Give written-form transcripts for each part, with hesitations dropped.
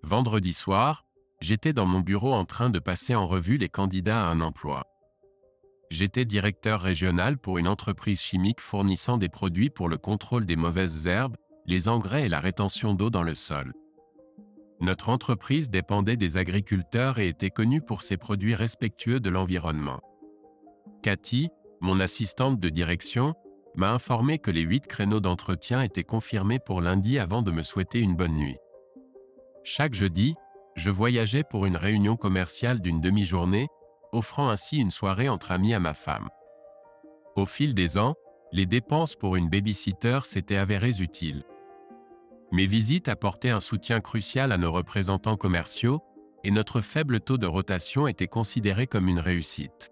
Vendredi soir, j'étais dans mon bureau en train de passer en revue les candidats à un emploi. J'étais directeur régional pour une entreprise chimique fournissant des produits pour le contrôle des mauvaises herbes, les engrais et la rétention d'eau dans le sol. Notre entreprise dépendait des agriculteurs et était connue pour ses produits respectueux de l'environnement. Cathy, mon assistante de direction, m'a informé que les 8 créneaux d'entretien étaient confirmés pour lundi avant de me souhaiter une bonne nuit. Chaque jeudi, je voyageais pour une réunion commerciale d'une demi-journée, offrant ainsi une soirée entre amis à ma femme. Au fil des ans, les dépenses pour une baby-sitter s'étaient avérées utiles. Mes visites apportaient un soutien crucial à nos représentants commerciaux, et notre faible taux de rotation était considéré comme une réussite.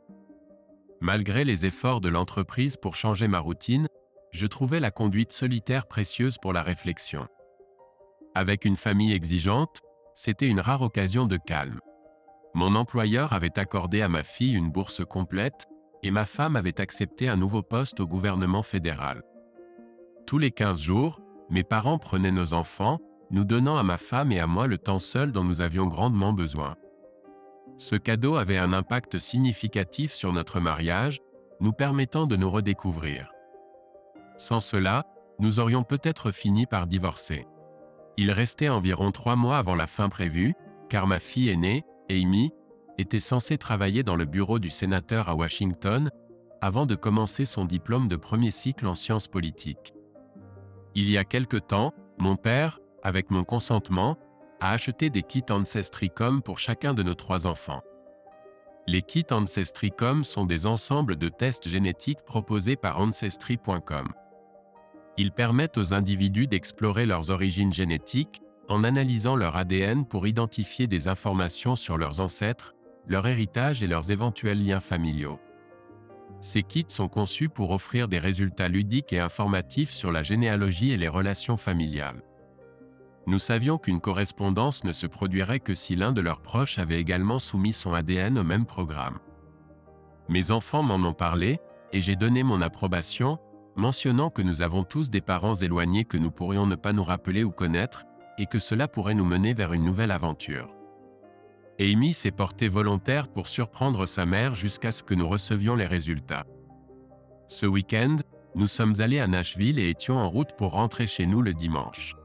Malgré les efforts de l'entreprise pour changer ma routine, je trouvais la conduite solitaire précieuse pour la réflexion. Avec une famille exigeante, c'était une rare occasion de calme. Mon employeur avait accordé à ma fille une bourse complète, et ma femme avait accepté un nouveau poste au gouvernement fédéral. Tous les 15 jours, mes parents prenaient nos enfants, nous donnant à ma femme et à moi le temps seul dont nous avions grandement besoin. Ce cadeau avait un impact significatif sur notre mariage, nous permettant de nous redécouvrir. Sans cela, nous aurions peut-être fini par divorcer. Il restait environ 3 mois avant la fin prévue, car ma fille aînée, Amy, était censée travailler dans le bureau du sénateur à Washington, avant de commencer son diplôme de premier cycle en sciences politiques. Il y a quelque temps, mon père, avec mon consentement, a acheté des kits Ancestry.com pour chacun de nos 3 enfants. Les kits Ancestry.com sont des ensembles de tests génétiques proposés par Ancestry.com. Ils permettent aux individus d'explorer leurs origines génétiques en analysant leur ADN pour identifier des informations sur leurs ancêtres, leur héritage et leurs éventuels liens familiaux. Ces kits sont conçus pour offrir des résultats ludiques et informatifs sur la généalogie et les relations familiales. Nous savions qu'une correspondance ne se produirait que si l'un de leurs proches avait également soumis son ADN au même programme. Mes enfants m'en ont parlé, et j'ai donné mon approbation, mentionnant que nous avons tous des parents éloignés que nous pourrions ne pas nous rappeler ou connaître, et que cela pourrait nous mener vers une nouvelle aventure. Amy s'est portée volontaire pour surprendre sa mère jusqu'à ce que nous recevions les résultats. Ce week-end, nous sommes allés à Nashville et étions en route pour rentrer chez nous le dimanche.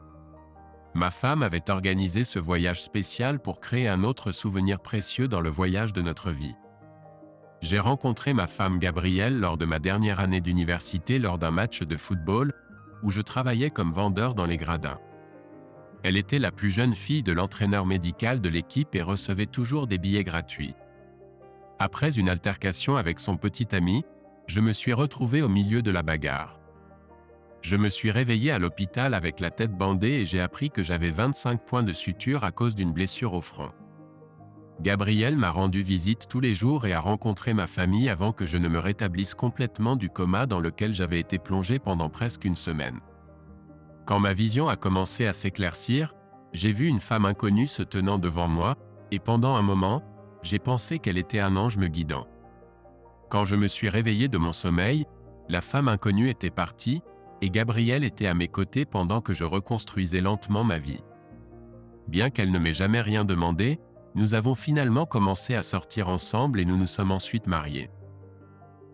Ma femme avait organisé ce voyage spécial pour créer un autre souvenir précieux dans le voyage de notre vie. J'ai rencontré ma femme Gabrielle lors de ma dernière année d'université lors d'un match de football, où je travaillais comme vendeur dans les gradins. Elle était la plus jeune fille de l'entraîneur médical de l'équipe et recevait toujours des billets gratuits. Après une altercation avec son petit ami, je me suis retrouvé au milieu de la bagarre. Je me suis réveillé à l'hôpital avec la tête bandée et j'ai appris que j'avais 25 points de suture à cause d'une blessure au front. Gabrielle m'a rendu visite tous les jours et a rencontré ma famille avant que je ne me rétablisse complètement du coma dans lequel j'avais été plongé pendant presque une semaine. Quand ma vision a commencé à s'éclaircir, j'ai vu une femme inconnue se tenant devant moi, et pendant un moment, j'ai pensé qu'elle était un ange me guidant. Quand je me suis réveillé de mon sommeil, la femme inconnue était partie, et Gabrielle était à mes côtés pendant que je reconstruisais lentement ma vie. Bien qu'elle ne m'ait jamais rien demandé, nous avons finalement commencé à sortir ensemble et nous nous sommes ensuite mariés.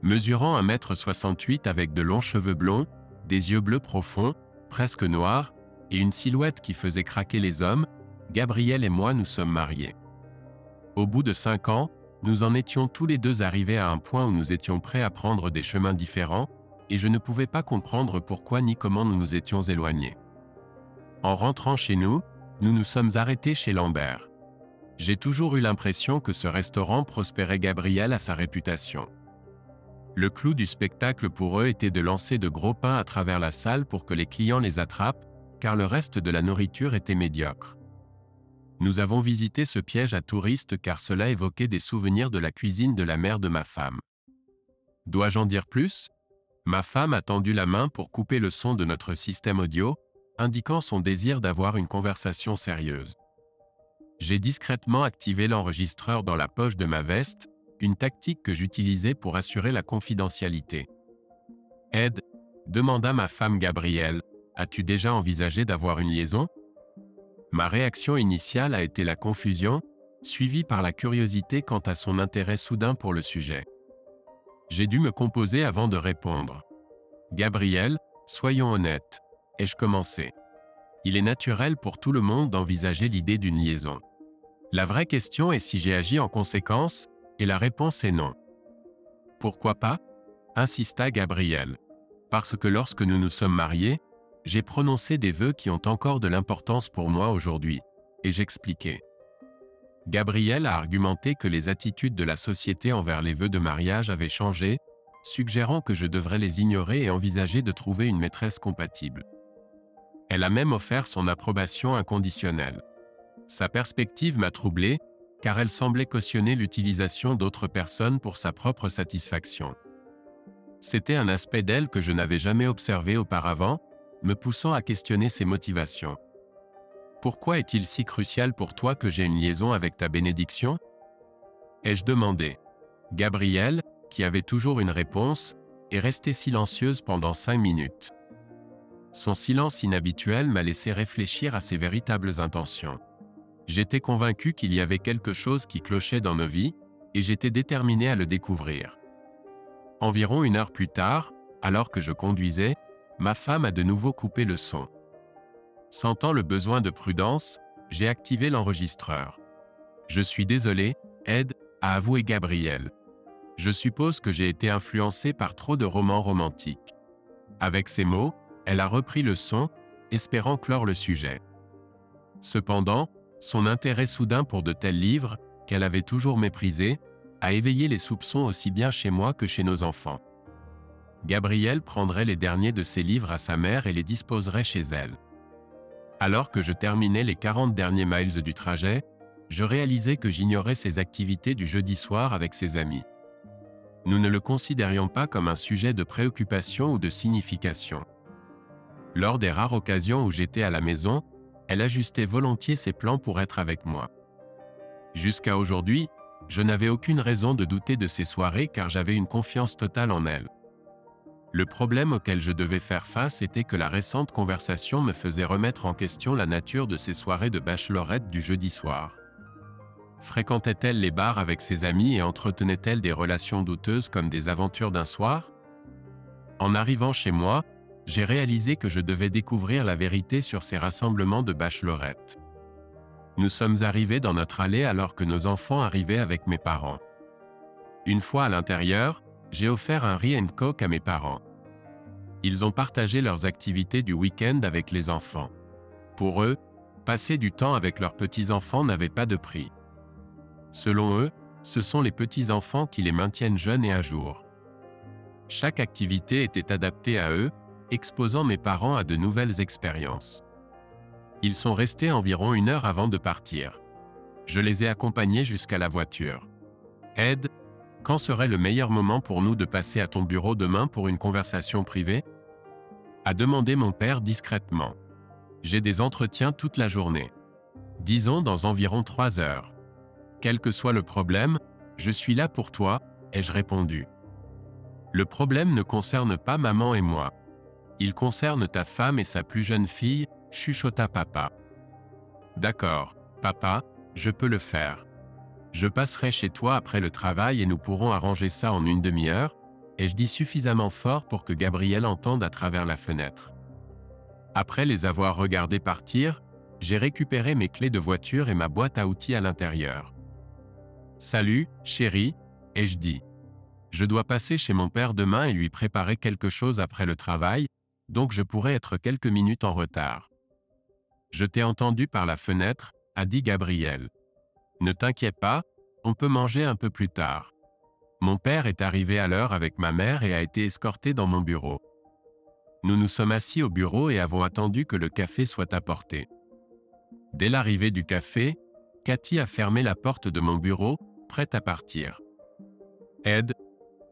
Mesurant 1,68 m avec de longs cheveux blonds, des yeux bleus profonds, presque noirs, et une silhouette qui faisait craquer les hommes, Gabrielle et moi nous sommes mariés. Au bout de 5 ans, nous en étions tous les deux arrivés à un point où nous étions prêts à prendre des chemins différents, et je ne pouvais pas comprendre pourquoi ni comment nous nous étions éloignés. En rentrant chez nous, nous nous sommes arrêtés chez Lambert. J'ai toujours eu l'impression que ce restaurant prospérait Gabrielle à sa réputation. Le clou du spectacle pour eux était de lancer de gros pains à travers la salle pour que les clients les attrapent, car le reste de la nourriture était médiocre. Nous avons visité ce piège à touristes car cela évoquait des souvenirs de la cuisine de la mère de ma femme. Dois-je en dire plus ? Ma femme a tendu la main pour couper le son de notre système audio, indiquant son désir d'avoir une conversation sérieuse. J'ai discrètement activé l'enregistreur dans la poche de ma veste, une tactique que j'utilisais pour assurer la confidentialité. « Ed » demanda ma femme Gabrielle, « as-tu déjà envisagé d'avoir une liaison ?» Ma réaction initiale a été la confusion, suivie par la curiosité quant à son intérêt soudain pour le sujet. J'ai dû me composer avant de répondre. Gabriel, soyons honnêtes. Ai-je commencé? Il est naturel pour tout le monde d'envisager l'idée d'une liaison. La vraie question est si j'ai agi en conséquence, et la réponse est non. Pourquoi pas? Insista Gabriel. Parce que lorsque nous nous sommes mariés, j'ai prononcé des vœux qui ont encore de l'importance pour moi aujourd'hui, et j'expliquais. Gabriel a argumenté que les attitudes de la société envers les vœux de mariage avaient changé, suggérant que je devrais les ignorer et envisager de trouver une maîtresse compatible. Elle a même offert son approbation inconditionnelle. Sa perspective m'a troublé, car elle semblait cautionner l'utilisation d'autres personnes pour sa propre satisfaction. C'était un aspect d'elle que je n'avais jamais observé auparavant, me poussant à questionner ses motivations. Pourquoi est-il si crucial pour toi que j'ai une liaison avec ta bénédiction? Ai-je demandé. Gabrielle, qui avait toujours une réponse, est restée silencieuse pendant 5 minutes. Son silence inhabituel m'a laissé réfléchir à ses véritables intentions. J'étais convaincu qu'il y avait quelque chose qui clochait dans nos vies, et j'étais déterminé à le découvrir. Environ 1 heure plus tard, alors que je conduisais, ma femme a de nouveau coupé le son. Sentant le besoin de prudence, j'ai activé l'enregistreur. Je suis désolé, Ed, a avoué Gabriel. Je suppose que j'ai été influencé par trop de romans romantiques. Avec ces mots, elle a repris le son, espérant clore le sujet. Cependant, son intérêt soudain pour de tels livres, qu'elle avait toujours méprisés, a éveillé les soupçons aussi bien chez moi que chez nos enfants. Gabriel prendrait les derniers de ses livres à sa mère et les disposerait chez elle. Alors que je terminais les 40 derniers miles du trajet, je réalisais que j'ignorais ses activités du jeudi soir avec ses amis. Nous ne le considérions pas comme un sujet de préoccupation ou de signification. Lors des rares occasions où j'étais à la maison, elle ajustait volontiers ses plans pour être avec moi. Jusqu'à aujourd'hui, je n'avais aucune raison de douter de ces soirées car j'avais une confiance totale en elle. Le problème auquel je devais faire face était que la récente conversation me faisait remettre en question la nature de ces soirées de bachelorette du jeudi soir. Fréquentait-elle les bars avec ses amis et entretenait-elle des relations douteuses comme des aventures d'un soir? En arrivant chez moi, j'ai réalisé que je devais découvrir la vérité sur ces rassemblements de bachelorettes. Nous sommes arrivés dans notre allée alors que nos enfants arrivaient avec mes parents. Une fois à l'intérieur, j'ai offert un riz and coke à mes parents. Ils ont partagé leurs activités du week-end avec les enfants. Pour eux, passer du temps avec leurs petits-enfants n'avait pas de prix. Selon eux, ce sont les petits-enfants qui les maintiennent jeunes et à jour. Chaque activité était adaptée à eux, exposant mes parents à de nouvelles expériences. Ils sont restés environ 1 heure avant de partir. Je les ai accompagnés jusqu'à la voiture. Ed, quand serait le meilleur moment pour nous de passer à ton bureau demain pour une conversation privée? A demandé mon père discrètement. J'ai des entretiens toute la journée. Disons dans environ 3 heures. Quel que soit le problème, je suis là pour toi, ai-je répondu. Le problème ne concerne pas maman et moi. Il concerne ta femme et sa plus jeune fille, chuchota papa. D'accord, papa, je peux le faire. Je passerai chez toi après le travail et nous pourrons arranger ça en 1 demi-heure, et je dis suffisamment fort pour que Gabriel entende à travers la fenêtre. Après les avoir regardés partir, j'ai récupéré mes clés de voiture et ma boîte à outils à l'intérieur. Salut, chérie, ai-je dit. Je dois passer chez mon père demain et lui préparer quelque chose après le travail, donc je pourrais être quelques minutes en retard. Je t'ai entendu par la fenêtre, a dit Gabriel. Ne t'inquiète pas, on peut manger un peu plus tard. Mon père est arrivé à l'heure avec ma mère et a été escorté dans mon bureau. Nous nous sommes assis au bureau et avons attendu que le café soit apporté. Dès l'arrivée du café, Cathy a fermé la porte de mon bureau, prête à partir. Ed,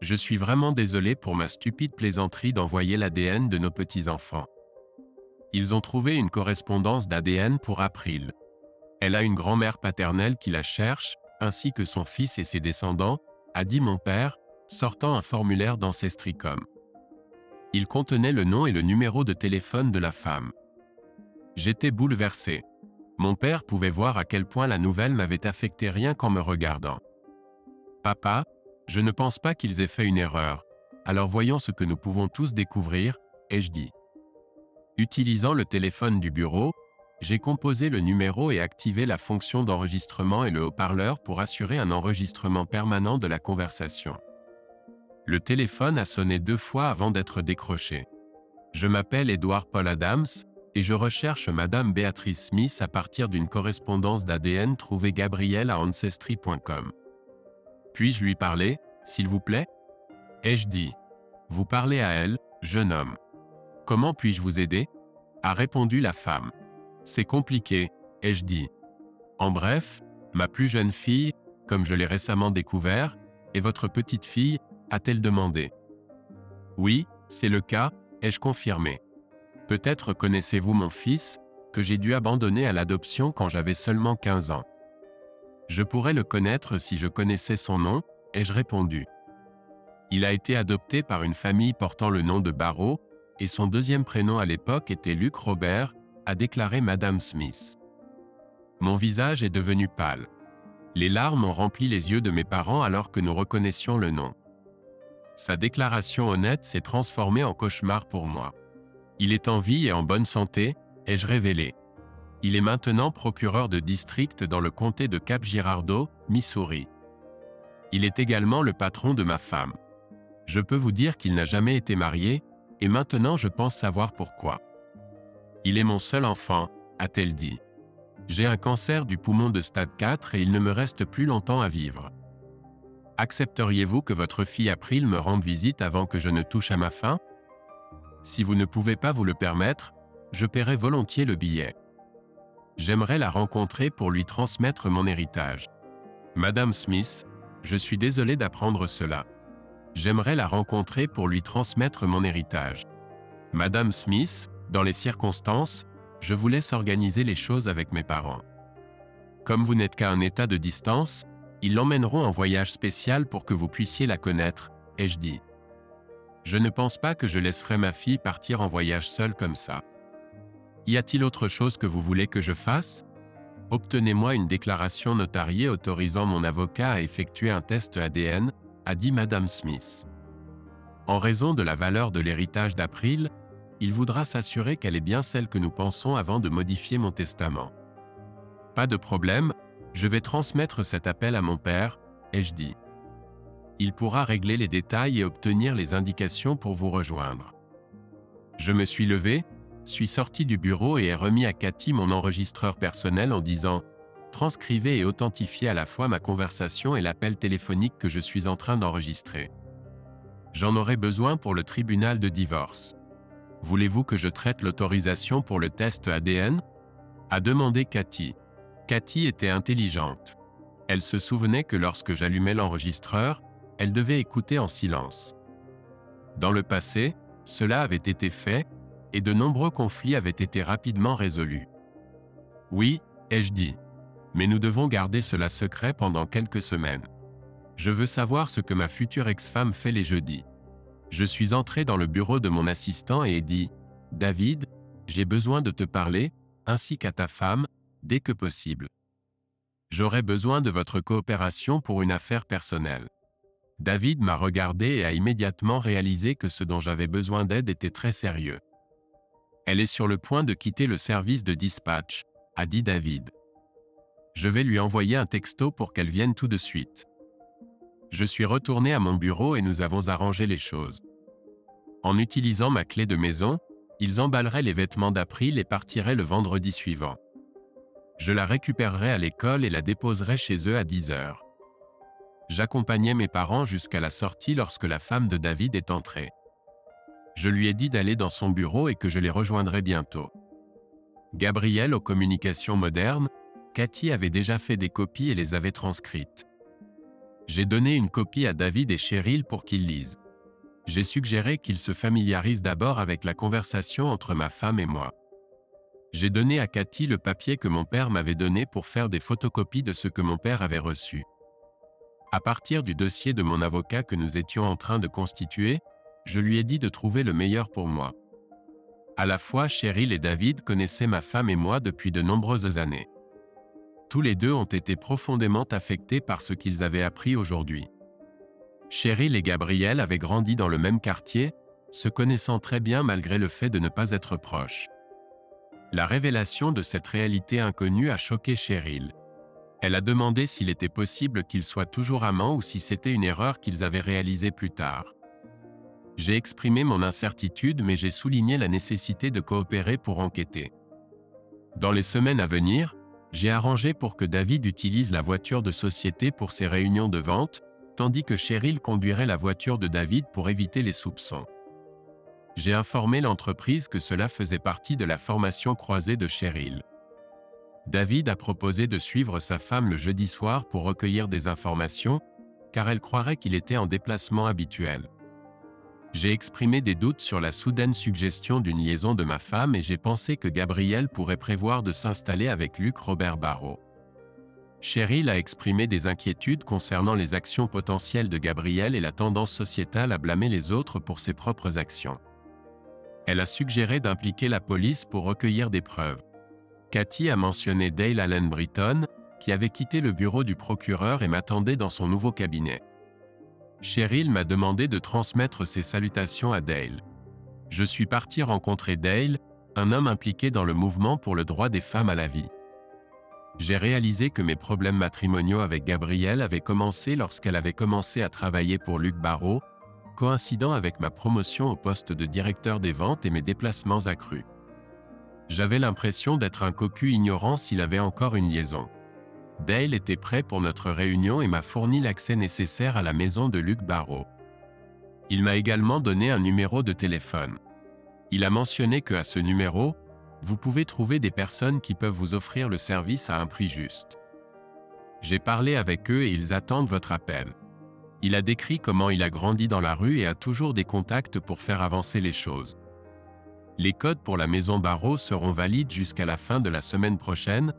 je suis vraiment désolé pour ma stupide plaisanterie d'envoyer l'ADN de nos petits-enfants. Ils ont trouvé une correspondance d'ADN pour April. Elle a une grand-mère paternelle qui la cherche, ainsi que son fils et ses descendants, a dit mon père, sortant un formulaire d'Ancestricom. Il contenait le nom et le numéro de téléphone de la femme. J'étais bouleversé. Mon père pouvait voir à quel point la nouvelle m'avait affecté rien qu'en me regardant. Papa, je ne pense pas qu'ils aient fait une erreur. Alors voyons ce que nous pouvons tous découvrir, ai-je dit. Utilisant le téléphone du bureau, j'ai composé le numéro et activé la fonction d'enregistrement et le haut-parleur pour assurer un enregistrement permanent de la conversation. Le téléphone a sonné 2 fois avant d'être décroché. Je m'appelle Edward Paul Adams, et je recherche Madame Béatrice Smith à partir d'une correspondance d'ADN trouvée Gabrielle à Ancestry.com. Puis-je lui parler, s'il vous plaît? Ai-je dit. Vous parlez à elle, jeune homme. Comment puis-je vous aider? A répondu la femme. C'est compliqué, ai-je dit. En bref, ma plus jeune fille, comme je l'ai récemment découvert, et votre petite fille, a-t-elle demandé. Oui, c'est le cas, ai-je confirmé. Peut-être connaissez-vous mon fils, que j'ai dû abandonner à l'adoption quand j'avais seulement 15 ans. Je pourrais le connaître si je connaissais son nom, ai-je répondu. Il a été adopté par une famille portant le nom de Barrow, et son deuxième prénom à l'époque était Luke Robert, a déclaré Madame Smith. Mon visage est devenu pâle. Les larmes ont rempli les yeux de mes parents alors que nous reconnaissions le nom. Sa déclaration honnête s'est transformée en cauchemar pour moi. Il est en vie et en bonne santé, ai-je révélé. Il est maintenant procureur de district dans le comté de Cap Girardeau, Missouri. Il est également le patron de ma femme. Je peux vous dire qu'il n'a jamais été marié, et maintenant je pense savoir pourquoi. Il est mon seul enfant, a-t-elle dit. J'ai un cancer du poumon de stade 4 et il ne me reste plus longtemps à vivre. Accepteriez-vous que votre fille April me rende visite avant que je ne touche à ma fin? Si vous ne pouvez pas vous le permettre, je paierai volontiers le billet. J'aimerais la rencontrer pour lui transmettre mon héritage. Madame Smith, je suis désolé d'apprendre cela. J'aimerais la rencontrer pour lui transmettre mon héritage. Madame Smith, dans les circonstances, je vous laisse organiser les choses avec mes parents. Comme vous n'êtes qu'à un état de distance, ils l'emmèneront en voyage spécial pour que vous puissiez la connaître, ai-je dit. Je ne pense pas que je laisserai ma fille partir en voyage seule comme ça. Y a-t-il autre chose que vous voulez que je fasse? Obtenez-moi une déclaration notariée autorisant mon avocat à effectuer un test ADN, a dit Madame Smith. En raison de la valeur de l'héritage d'April, il voudra s'assurer qu'elle est bien celle que nous pensons avant de modifier mon testament. Pas de problème, je vais transmettre cet appel à mon père, ai-je dit. Il pourra régler les détails et obtenir les indications pour vous rejoindre. Je me suis levé, suis sorti du bureau et ai remis à Cathy mon enregistreur personnel en disant « Transcrivez et authentifiez à la fois ma conversation et l'appel téléphonique que je suis en train d'enregistrer. J'en aurai besoin pour le tribunal de divorce. Voulez-vous que je traite l'autorisation pour le test ADN ?» a demandé Cathy. Cathy était intelligente. Elle se souvenait que lorsque j'allumais l'enregistreur, elle devait écouter en silence. Dans le passé, cela avait été fait, et de nombreux conflits avaient été rapidement résolus. Oui, ai-je dit. Mais nous devons garder cela secret pendant quelques semaines. Je veux savoir ce que ma future ex-femme fait les jeudis. Je suis entré dans le bureau de mon assistant et ai dit « David, j'ai besoin de te parler, ainsi qu'à ta femme, dès que possible. J'aurai besoin de votre coopération pour une affaire personnelle. » David m'a regardé et a immédiatement réalisé que ce dont j'avais besoin d'aide était très sérieux. « Elle est sur le point de quitter le service de dispatch, » a dit David. « Je vais lui envoyer un texto pour qu'elle vienne tout de suite. » Je suis retourné à mon bureau et nous avons arrangé les choses. En utilisant ma clé de maison, ils emballeraient les vêtements d'April et partiraient le vendredi suivant. Je la récupérerai à l'école et la déposerai chez eux à 10 heures. J'accompagnai mes parents jusqu'à la sortie lorsque la femme de David est entrée. Je lui ai dit d'aller dans son bureau et que je les rejoindrais bientôt. Gabrielle aux communications modernes, Cathy avait déjà fait des copies et les avait transcrites. J'ai donné une copie à David et Cheryl pour qu'ils lisent. J'ai suggéré qu'ils se familiarisent d'abord avec la conversation entre ma femme et moi. J'ai donné à Cathy le papier que mon père m'avait donné pour faire des photocopies de ce que mon père avait reçu. À partir du dossier de mon avocat que nous étions en train de constituer, je lui ai dit de trouver le meilleur pour moi. À la fois, Cheryl et David connaissaient ma femme et moi depuis de nombreuses années. Tous les deux ont été profondément affectés par ce qu'ils avaient appris aujourd'hui. Cheryl et Gabriel avaient grandi dans le même quartier, se connaissant très bien malgré le fait de ne pas être proches. La révélation de cette réalité inconnue a choqué Cheryl. Elle a demandé s'il était possible qu'ils soient toujours amants ou si c'était une erreur qu'ils avaient réalisée plus tard. J'ai exprimé mon incertitude, mais j'ai souligné la nécessité de coopérer pour enquêter. Dans les semaines à venir, j'ai arrangé pour que David utilise la voiture de société pour ses réunions de vente, tandis que Cheryl conduirait la voiture de David pour éviter les soupçons. J'ai informé l'entreprise que cela faisait partie de la formation croisée de Cheryl. David a proposé de suivre sa femme le jeudi soir pour recueillir des informations, car elle croirait qu'il était en déplacement habituel. J'ai exprimé des doutes sur la soudaine suggestion d'une liaison de ma femme et j'ai pensé que Gabriel pourrait prévoir de s'installer avec Luc Robert Barrault. Cheryl a exprimé des inquiétudes concernant les actions potentielles de Gabriel et la tendance sociétale à blâmer les autres pour ses propres actions. Elle a suggéré d'impliquer la police pour recueillir des preuves. Cathy a mentionné Dale Allen Britton, qui avait quitté le bureau du procureur et m'attendait dans son nouveau cabinet. Cheryl m'a demandé de transmettre ses salutations à Dale. Je suis parti rencontrer Dale, un homme impliqué dans le mouvement pour le droit des femmes à la vie. J'ai réalisé que mes problèmes matrimoniaux avec Gabrielle avaient commencé lorsqu'elle avait commencé à travailler pour Luc Barrault, coïncidant avec ma promotion au poste de directeur des ventes et mes déplacements accrus. J'avais l'impression d'être un cocu ignorant s'il avait encore une liaison. Dale était prêt pour notre réunion et m'a fourni l'accès nécessaire à la maison de Luc Barrault. Il m'a également donné un numéro de téléphone. Il a mentionné qu'à ce numéro, vous pouvez trouver des personnes qui peuvent vous offrir le service à un prix juste. J'ai parlé avec eux et ils attendent votre appel. Il a décrit comment il a grandi dans la rue et a toujours des contacts pour faire avancer les choses. Les codes pour la maison Barrault seront valides jusqu'à la fin de la semaine prochaine,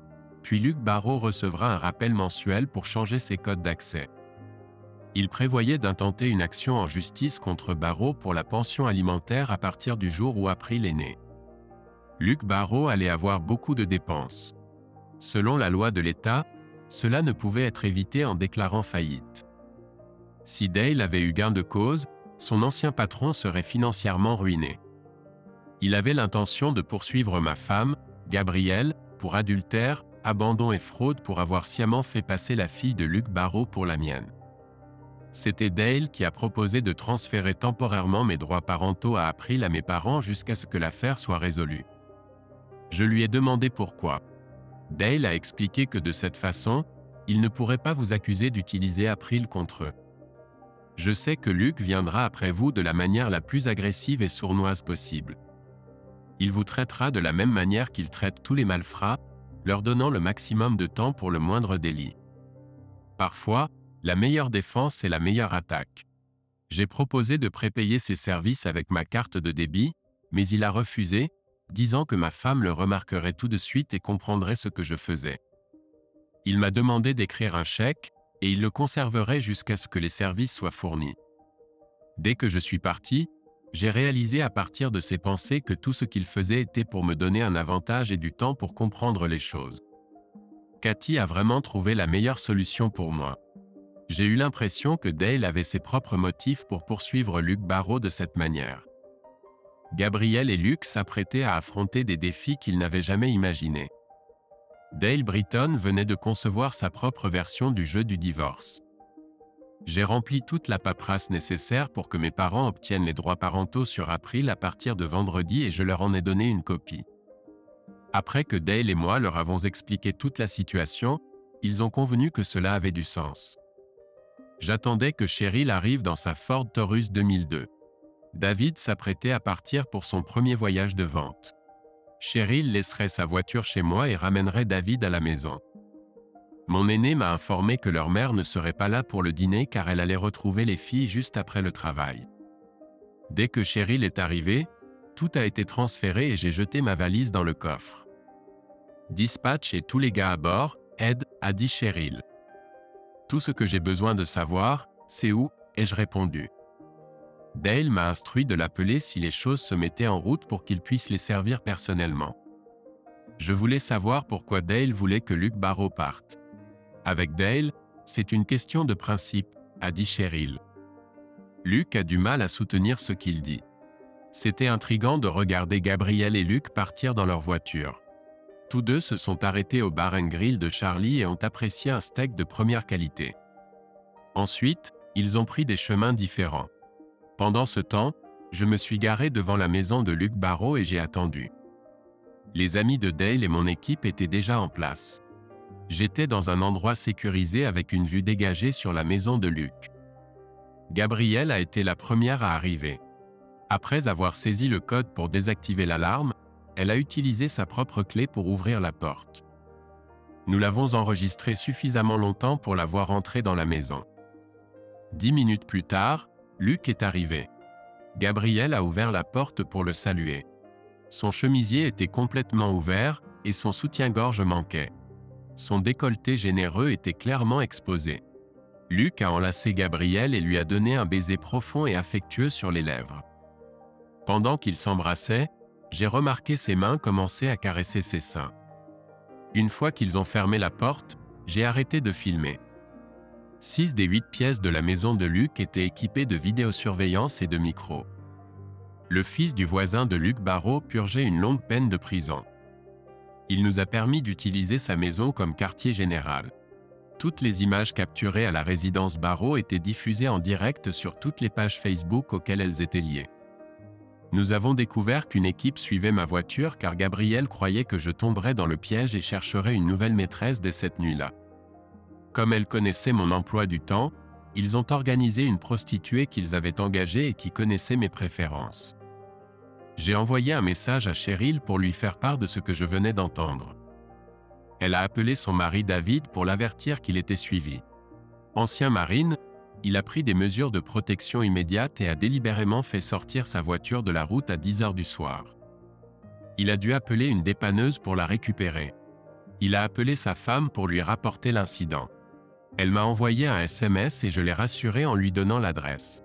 puis Luc Barrault recevra un rappel mensuel pour changer ses codes d'accès. Il prévoyait d'intenter une action en justice contre Barrault pour la pension alimentaire à partir du jour où April est né. Luc Barrault allait avoir beaucoup de dépenses. Selon la loi de l'État, cela ne pouvait être évité en déclarant faillite. Si Dale avait eu gain de cause, son ancien patron serait financièrement ruiné. Il avait l'intention de poursuivre ma femme, Gabrielle, pour adultère, abandon et fraude pour avoir sciemment fait passer la fille de Luc Barrault pour la mienne. C'était Dale qui a proposé de transférer temporairement mes droits parentaux à April à mes parents jusqu'à ce que l'affaire soit résolue. Je lui ai demandé pourquoi. Dale a expliqué que de cette façon, il ne pourrait pas vous accuser d'utiliser April contre eux. Je sais que Luc viendra après vous de la manière la plus agressive et sournoise possible. Il vous traitera de la même manière qu'il traite tous les malfrats, leur donnant le maximum de temps pour le moindre délit. Parfois, la meilleure défense est la meilleure attaque. J'ai proposé de prépayer ses services avec ma carte de débit, mais il a refusé, disant que ma femme le remarquerait tout de suite et comprendrait ce que je faisais. Il m'a demandé d'écrire un chèque, et il le conserverait jusqu'à ce que les services soient fournis. Dès que je suis parti, j'ai réalisé à partir de ses pensées que tout ce qu'il faisait était pour me donner un avantage et du temps pour comprendre les choses. Cathy a vraiment trouvé la meilleure solution pour moi. J'ai eu l'impression que Dale avait ses propres motifs pour poursuivre Luc Barrault de cette manière. Gabriel et Luc s'apprêtaient à affronter des défis qu'ils n'avaient jamais imaginés. Dale Britton venait de concevoir sa propre version du jeu du divorce. J'ai rempli toute la paperasse nécessaire pour que mes parents obtiennent les droits parentaux sur April à partir de vendredi et je leur en ai donné une copie. Après que Dale et moi leur avons expliqué toute la situation, ils ont convenu que cela avait du sens. J'attendais que Cheryl arrive dans sa Ford Taurus 2002. David s'apprêtait à partir pour son premier voyage de vente. Cheryl laisserait sa voiture chez moi et ramènerait David à la maison. Mon aîné m'a informé que leur mère ne serait pas là pour le dîner car elle allait retrouver les filles juste après le travail. Dès que Cheryl est arrivée, tout a été transféré et j'ai jeté ma valise dans le coffre. Dispatch et tous les gars à bord, Ed, a dit Cheryl. Tout ce que j'ai besoin de savoir, c'est où, ai-je répondu. Dale m'a instruit de l'appeler si les choses se mettaient en route pour qu'il puisse les servir personnellement. Je voulais savoir pourquoi Dale voulait que Luke Barrow parte. Avec Dale, c'est une question de principe, a dit Cheryl. Luke a du mal à soutenir ce qu'il dit. C'était intriguant de regarder Gabrielle et Luke partir dans leur voiture. Tous deux se sont arrêtés au bar and grill de Charlie et ont apprécié un steak de première qualité. Ensuite, ils ont pris des chemins différents. Pendant ce temps, je me suis garé devant la maison de Luke Barrow et j'ai attendu. Les amis de Dale et mon équipe étaient déjà en place. J'étais dans un endroit sécurisé avec une vue dégagée sur la maison de Luke. Gabrielle a été la première à arriver. Après avoir saisi le code pour désactiver l'alarme, elle a utilisé sa propre clé pour ouvrir la porte. Nous l'avons enregistrée suffisamment longtemps pour la voir entrer dans la maison. 10 minutes plus tard, Luke est arrivé. Gabrielle a ouvert la porte pour le saluer. Son chemisier était complètement ouvert et son soutien-gorge manquait. Son décolleté généreux était clairement exposé. Luke a enlacé Gabrielle et lui a donné un baiser profond et affectueux sur les lèvres. Pendant qu'ils s'embrassaient, j'ai remarqué ses mains commencer à caresser ses seins. Une fois qu'ils ont fermé la porte, j'ai arrêté de filmer. 6 des 8 pièces de la maison de Luke étaient équipées de vidéosurveillance et de micros. Le fils du voisin de Luke Barrow purgeait une longue peine de prison. Il nous a permis d'utiliser sa maison comme quartier général. Toutes les images capturées à la résidence Barrow étaient diffusées en direct sur toutes les pages Facebook auxquelles elles étaient liées. Nous avons découvert qu'une équipe suivait ma voiture car Gabrielle croyait que je tomberais dans le piège et chercherais une nouvelle maîtresse dès cette nuit-là. Comme elle connaissait mon emploi du temps, ils ont organisé une prostituée qu'ils avaient engagée et qui connaissait mes préférences. J'ai envoyé un message à Cheryl pour lui faire part de ce que je venais d'entendre. Elle a appelé son mari David pour l'avertir qu'il était suivi. Ancien marine, il a pris des mesures de protection immédiate et a délibérément fait sortir sa voiture de la route à 10 heures du soir. Il a dû appeler une dépanneuse pour la récupérer. Il a appelé sa femme pour lui rapporter l'incident. Elle m'a envoyé un SMS et je l'ai rassurée en lui donnant l'adresse.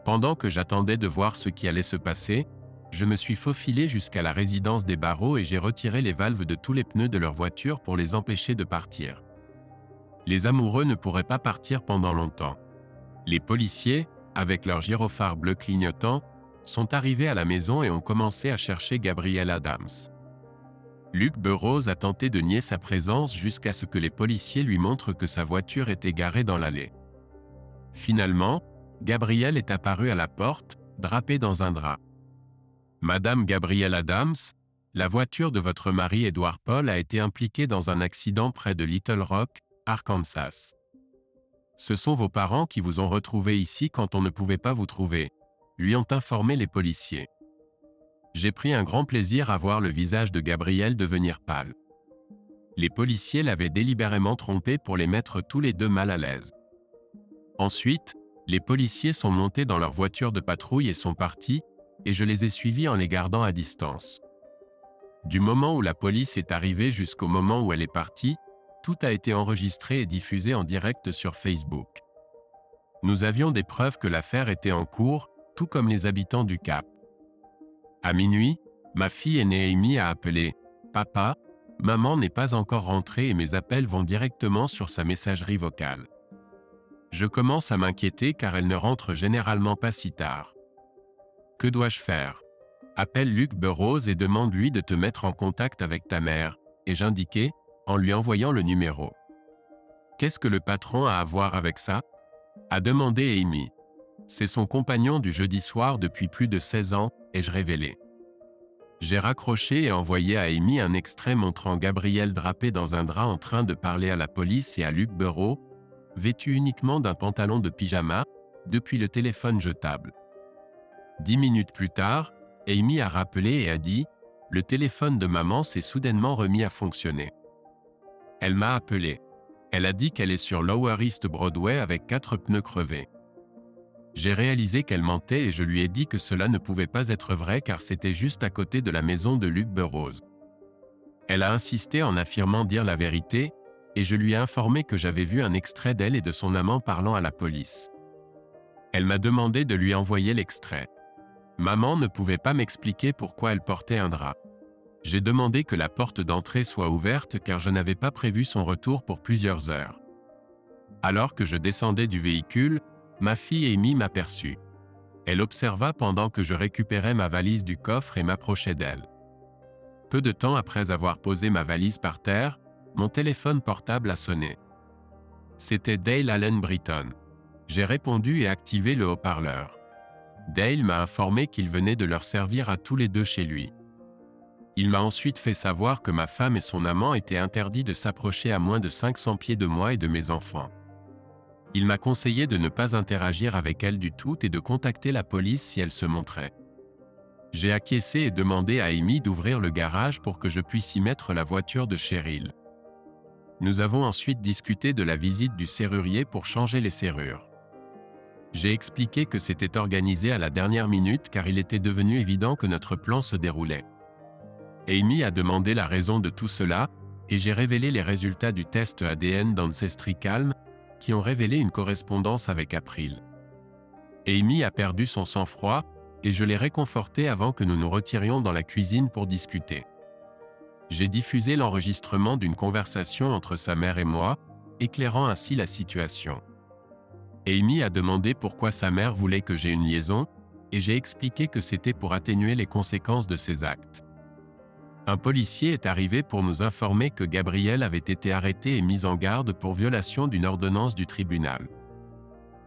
Pendant que j'attendais de voir ce qui allait se passer, je me suis faufilé jusqu'à la résidence des Barrow et j'ai retiré les valves de tous les pneus de leur voiture pour les empêcher de partir. Les amoureux ne pourraient pas partir pendant longtemps. Les policiers, avec leurs gyrophares bleus clignotants, sont arrivés à la maison et ont commencé à chercher Gabrielle Adams. Luke Burrows a tenté de nier sa présence jusqu'à ce que les policiers lui montrent que sa voiture était garée dans l'allée. Finalement, Gabrielle est apparue à la porte, drapée dans un drap. « Madame Gabrielle Adams, la voiture de votre mari Edward Paul a été impliquée dans un accident près de Little Rock, Arkansas. Ce sont vos parents qui vous ont retrouvé ici quand on ne pouvait pas vous trouver », lui ont informé les policiers. J'ai pris un grand plaisir à voir le visage de Gabrielle devenir pâle. Les policiers l'avaient délibérément trompé pour les mettre tous les deux mal à l'aise. Ensuite, les policiers sont montés dans leur voiture de patrouille et sont partis, et je les ai suivis en les gardant à distance. Du moment où la police est arrivée jusqu'au moment où elle est partie, tout a été enregistré et diffusé en direct sur Facebook. Nous avions des preuves que l'affaire était en cours, tout comme les habitants du Cap. À minuit, ma fille aînée Amy a appelé « Papa, maman n'est pas encore rentrée et mes appels vont directement sur sa messagerie vocale. Je commence à m'inquiéter car elle ne rentre généralement pas si tard. Que dois-je faire? Appelle Luke Burrows et demande-lui de te mettre en contact avec ta mère, et j'indiquai, en lui envoyant le numéro. Qu'est-ce que le patron a à voir avec ça? A demandé Amy. C'est son compagnon du jeudi soir depuis plus de 16 ans, ai-je révélé. J'ai raccroché et envoyé à Amy un extrait montrant Gabrielle drapée dans un drap en train de parler à la police et à Luke Burrows, vêtu uniquement d'un pantalon de pyjama, depuis le téléphone jetable. 10 minutes plus tard, Amy a rappelé et a dit « Le téléphone de maman s'est soudainement remis à fonctionner. » Elle m'a appelé. Elle a dit qu'elle est sur Lower East Broadway avec 4 pneus crevés. J'ai réalisé qu'elle mentait et je lui ai dit que cela ne pouvait pas être vrai car c'était juste à côté de la maison de Luke Burrows. Elle a insisté en affirmant dire la vérité, et je lui ai informé que j'avais vu un extrait d'elle et de son amant parlant à la police. Elle m'a demandé de lui envoyer l'extrait. Maman ne pouvait pas m'expliquer pourquoi elle portait un drap. J'ai demandé que la porte d'entrée soit ouverte car je n'avais pas prévu son retour pour plusieurs heures. Alors que je descendais du véhicule, ma fille Amy m'aperçut. Elle observa pendant que je récupérais ma valise du coffre et m'approchais d'elle. Peu de temps après avoir posé ma valise par terre, mon téléphone portable a sonné. C'était Dale Allen Britton. J'ai répondu et activé le haut-parleur. Dale m'a informé qu'il venait de leur servir à tous les deux chez lui. Il m'a ensuite fait savoir que ma femme et son amant étaient interdits de s'approcher à moins de 500 pieds de moi et de mes enfants. Il m'a conseillé de ne pas interagir avec elle du tout et de contacter la police si elle se montrait. J'ai acquiescé et demandé à Amy d'ouvrir le garage pour que je puisse y mettre la voiture de Cheryl. Nous avons ensuite discuté de la visite du serrurier pour changer les serrures. J'ai expliqué que c'était organisé à la dernière minute car il était devenu évident que notre plan se déroulait. Amy a demandé la raison de tout cela, et j'ai révélé les résultats du test ADN d'Ancestry Calm, qui ont révélé une correspondance avec April. Amy a perdu son sang-froid, et je l'ai réconfortée avant que nous nous retirions dans la cuisine pour discuter. J'ai diffusé l'enregistrement d'une conversation entre sa mère et moi, éclairant ainsi la situation. Amy a demandé pourquoi sa mère voulait que j'aie une liaison, et j'ai expliqué que c'était pour atténuer les conséquences de ses actes. Un policier est arrivé pour nous informer que Gabriel avait été arrêté et mis en garde pour violation d'une ordonnance du tribunal.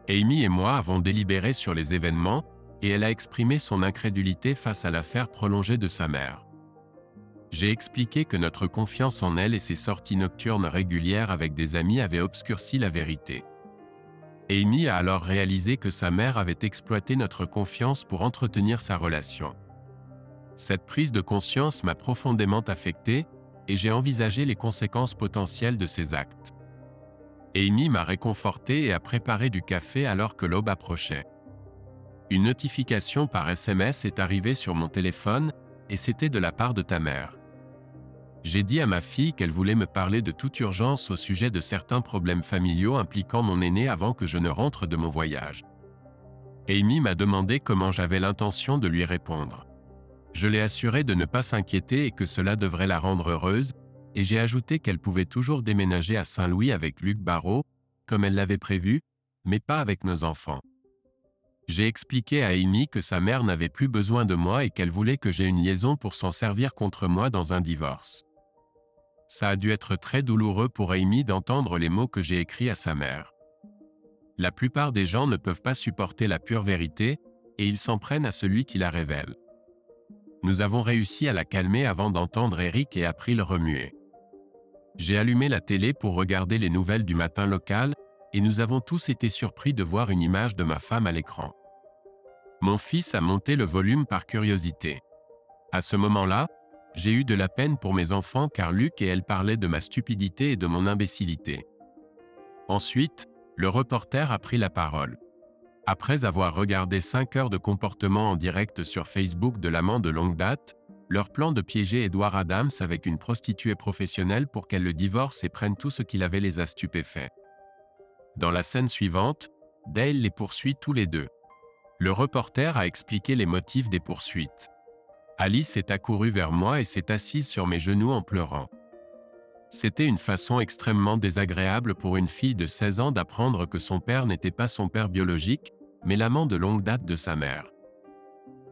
Amy et moi avons délibéré sur les événements, et elle a exprimé son incrédulité face à l'affaire prolongée de sa mère. J'ai expliqué que notre confiance en elle et ses sorties nocturnes régulières avec des amis avaient obscurci la vérité. Amy a alors réalisé que sa mère avait exploité notre confiance pour entretenir sa relation. Cette prise de conscience m'a profondément affecté, et j'ai envisagé les conséquences potentielles de ces actes. Amy m'a réconforté et a préparé du café alors que l'aube approchait. Une notification par SMS est arrivée sur mon téléphone, et c'était de la part de ta mère. J'ai dit à ma fille qu'elle voulait me parler de toute urgence au sujet de certains problèmes familiaux impliquant mon aîné avant que je ne rentre de mon voyage. Amy m'a demandé comment j'avais l'intention de lui répondre. Je l'ai assurée de ne pas s'inquiéter et que cela devrait la rendre heureuse, et j'ai ajouté qu'elle pouvait toujours déménager à Saint-Louis avec Luc Barrault, comme elle l'avait prévu, mais pas avec nos enfants. J'ai expliqué à Amy que sa mère n'avait plus besoin de moi et qu'elle voulait que j'aie une liaison pour s'en servir contre moi dans un divorce. Ça a dû être très douloureux pour Amy d'entendre les mots que j'ai écrits à sa mère. La plupart des gens ne peuvent pas supporter la pure vérité, et ils s'en prennent à celui qui la révèle. Nous avons réussi à la calmer avant d'entendre Eric et April remuer. J'ai allumé la télé pour regarder les nouvelles du matin local, et nous avons tous été surpris de voir une image de ma femme à l'écran. Mon fils a monté le volume par curiosité. À ce moment-là, j'ai eu de la peine pour mes enfants car Luc et elle parlaient de ma stupidité et de mon imbécilité. Ensuite, le reporter a pris la parole. Après avoir regardé 5 heures de comportement en direct sur Facebook de l'amant de longue date, leur plan de piéger Edward Adams avec une prostituée professionnelle pour qu'elle le divorce et prenne tout ce qu'il avait les a stupéfaits. Dans la scène suivante, Dale les poursuit tous les deux. Le reporter a expliqué les motifs des poursuites. Alice est accourue vers moi et s'est assise sur mes genoux en pleurant. C'était une façon extrêmement désagréable pour une fille de 16 ans d'apprendre que son père n'était pas son père biologique, mais l'amant de longue date de sa mère.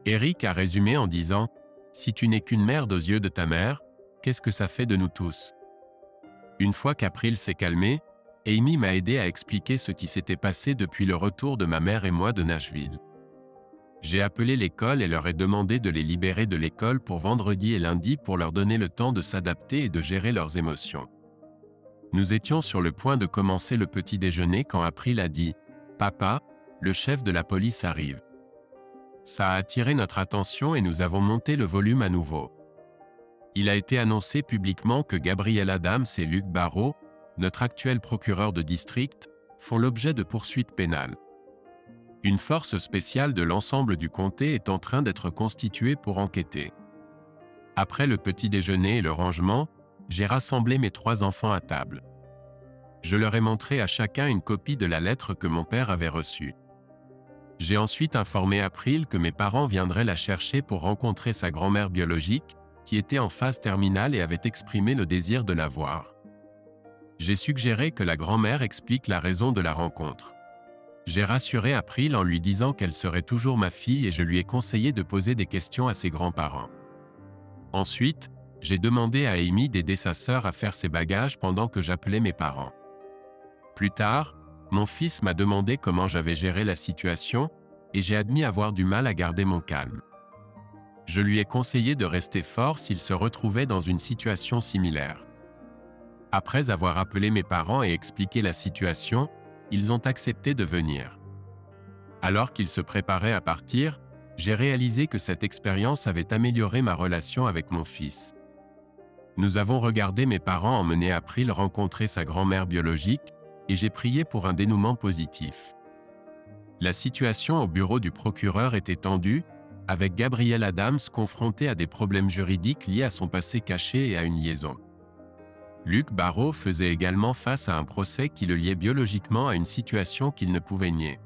Eric a résumé en disant « Si tu n'es qu'une merde aux yeux de ta mère, qu'est-ce que ça fait de nous tous ?» Une fois qu'April s'est calmée, Amy m'a aidé à expliquer ce qui s'était passé depuis le retour de ma mère et moi de Nashville. J'ai appelé l'école et leur ai demandé de les libérer de l'école pour vendredi et lundi pour leur donner le temps de s'adapter et de gérer leurs émotions. Nous étions sur le point de commencer le petit déjeuner quand April a dit « Papa, le chef de la police arrive ». Ça a attiré notre attention et nous avons monté le volume à nouveau. Il a été annoncé publiquement que Gabriel Adams et Luc Barrault, notre actuel procureur de district, font l'objet de poursuites pénales. Une force spéciale de l'ensemble du comté est en train d'être constituée pour enquêter. Après le petit déjeuner et le rangement, j'ai rassemblé mes 3 enfants à table. Je leur ai montré à chacun une copie de la lettre que mon père avait reçue. J'ai ensuite informé April que mes parents viendraient la chercher pour rencontrer sa grand-mère biologique, qui était en phase terminale et avait exprimé le désir de la voir. J'ai suggéré que la grand-mère explique la raison de la rencontre. J'ai rassuré April en lui disant qu'elle serait toujours ma fille et je lui ai conseillé de poser des questions à ses grands-parents. Ensuite, j'ai demandé à Amy d'aider sa sœur à faire ses bagages pendant que j'appelais mes parents. Plus tard, mon fils m'a demandé comment j'avais géré la situation, et j'ai admis avoir du mal à garder mon calme. Je lui ai conseillé de rester fort s'il se retrouvait dans une situation similaire. Après avoir appelé mes parents et expliqué la situation, ils ont accepté de venir. Alors qu'ils se préparaient à partir, j'ai réalisé que cette expérience avait amélioré ma relation avec mon fils. Nous avons regardé mes parents emmener April rencontrer sa grand-mère biologique, et j'ai prié pour un dénouement positif. La situation au bureau du procureur était tendue, avec Gabriel Adams confronté à des problèmes juridiques liés à son passé caché et à une liaison. Luc Barrault faisait également face à un procès qui le liait biologiquement à une situation qu'il ne pouvait nier.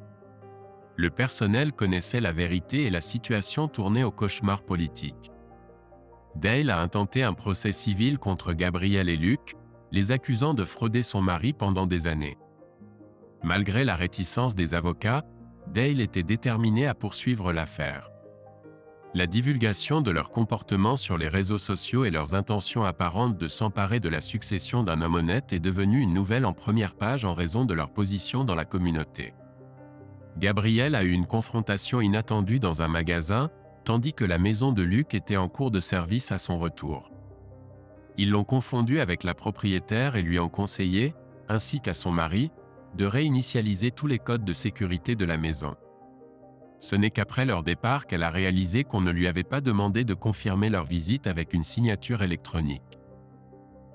Le personnel connaissait la vérité et la situation tournait au cauchemar politique. Dale a intenté un procès civil contre Gabriel et Luc, les accusant de frauder son mari pendant des années. Malgré la réticence des avocats, Dale était déterminé à poursuivre l'affaire. La divulgation de leur comportement sur les réseaux sociaux et leurs intentions apparentes de s'emparer de la succession d'un homme honnête est devenue une nouvelle en première page en raison de leur position dans la communauté. Gabriel a eu une confrontation inattendue dans un magasin, tandis que la maison de Luc était en cours de service à son retour. Ils l'ont confondu avec la propriétaire et lui ont conseillé, ainsi qu'à son mari, de réinitialiser tous les codes de sécurité de la maison. Ce n'est qu'après leur départ qu'elle a réalisé qu'on ne lui avait pas demandé de confirmer leur visite avec une signature électronique.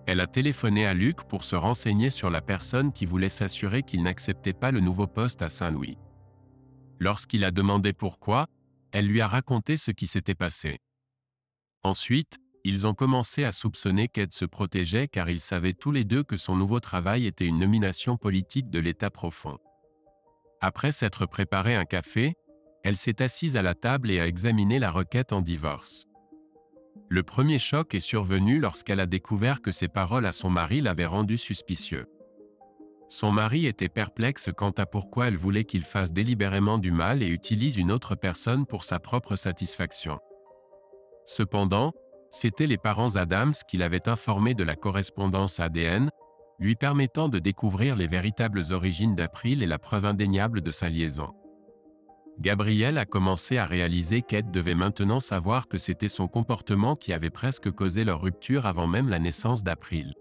Elle a téléphoné à Luc pour se renseigner sur la personne qui voulait s'assurer qu'il n'acceptait pas le nouveau poste à Saint-Louis. Lorsqu'il a demandé pourquoi, elle lui a raconté ce qui s'était passé. Ensuite, ils ont commencé à soupçonner qu'Ed se protégeait car ils savaient tous les deux que son nouveau travail était une nomination politique de l'État profond. Après s'être préparé un café, elle s'est assise à la table et a examiné la requête en divorce. Le premier choc est survenu lorsqu'elle a découvert que ses paroles à son mari l'avaient rendu suspicieux. Son mari était perplexe quant à pourquoi elle voulait qu'il fasse délibérément du mal et utilise une autre personne pour sa propre satisfaction. Cependant, c'étaient les parents Adams qui l'avaient informé de la correspondance ADN, lui permettant de découvrir les véritables origines d'April et la preuve indéniable de sa liaison. Gabriel a commencé à réaliser qu'Ed devait maintenant savoir que c'était son comportement qui avait presque causé leur rupture avant même la naissance d'April.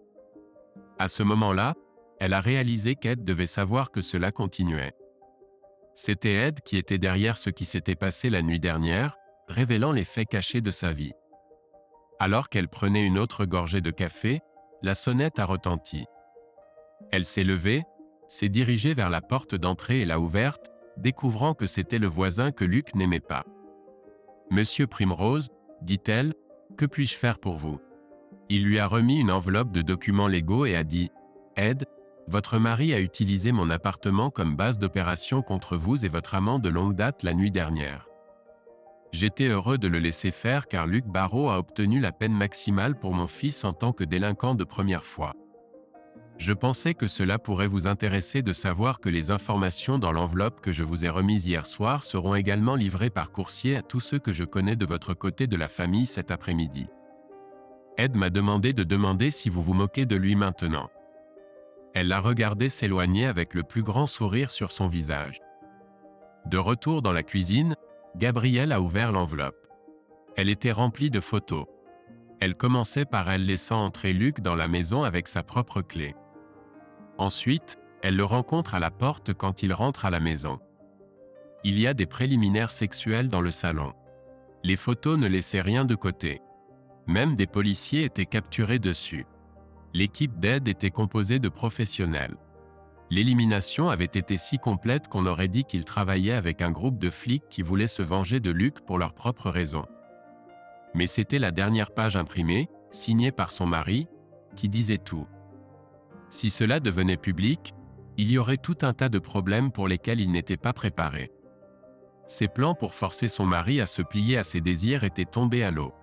À ce moment-là, elle a réalisé qu'Ed devait savoir que cela continuait. C'était Ed qui était derrière ce qui s'était passé la nuit dernière, révélant les faits cachés de sa vie. Alors qu'elle prenait une autre gorgée de café, la sonnette a retenti. Elle s'est levée, s'est dirigée vers la porte d'entrée et l'a ouverte, découvrant que c'était le voisin que Luc n'aimait pas. « Monsieur Primrose, dit-elle, que puis-je faire pour vous ?» Il lui a remis une enveloppe de documents légaux et a dit « Ed, votre mari a utilisé mon appartement comme base d'opération contre vous et votre amant de longue date la nuit dernière. J'étais heureux de le laisser faire car Luc Barrault a obtenu la peine maximale pour mon fils en tant que délinquant de première fois. Je pensais que cela pourrait vous intéresser de savoir que les informations dans l'enveloppe que je vous ai remise hier soir seront également livrées par coursier à tous ceux que je connais de votre côté de la famille cet après-midi. Ed m'a demandé de demander si vous vous moquez de lui maintenant. » Elle l'a regardé s'éloigner avec le plus grand sourire sur son visage. De retour dans la cuisine, Gabriel a ouvert l'enveloppe. Elle était remplie de photos. Elle commençait par elle laissant entrer Luc dans la maison avec sa propre clé. Ensuite, elle le rencontre à la porte quand il rentre à la maison. Il y a des préliminaires sexuels dans le salon. Les photos ne laissaient rien de côté. Même des policiers étaient capturés dessus. L'équipe d'aide était composée de professionnels. L'élimination avait été si complète qu'on aurait dit qu'ils travaillaient avec un groupe de flics qui voulaient se venger de Luc pour leurs propres raisons. Mais c'était la dernière page imprimée, signée par son mari, qui disait tout. Si cela devenait public, il y aurait tout un tas de problèmes pour lesquels il n'était pas préparé. Ses plans pour forcer son mari à se plier à ses désirs étaient tombés à l'eau.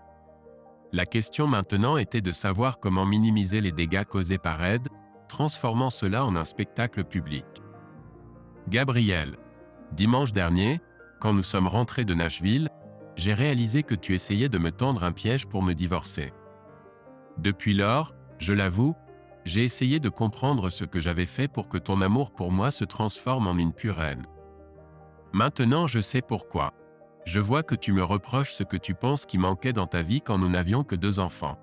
La question maintenant était de savoir comment minimiser les dégâts causés par Ed, transformant cela en un spectacle public. Gabriel, dimanche dernier, quand nous sommes rentrés de Nashville, j'ai réalisé que tu essayais de me tendre un piège pour me divorcer. Depuis lors, je l'avoue, j'ai essayé de comprendre ce que j'avais fait pour que ton amour pour moi se transforme en une pure haine. Maintenant je sais pourquoi. Je vois que tu me reproches ce que tu penses qui manquait dans ta vie quand nous n'avions que 2 enfants.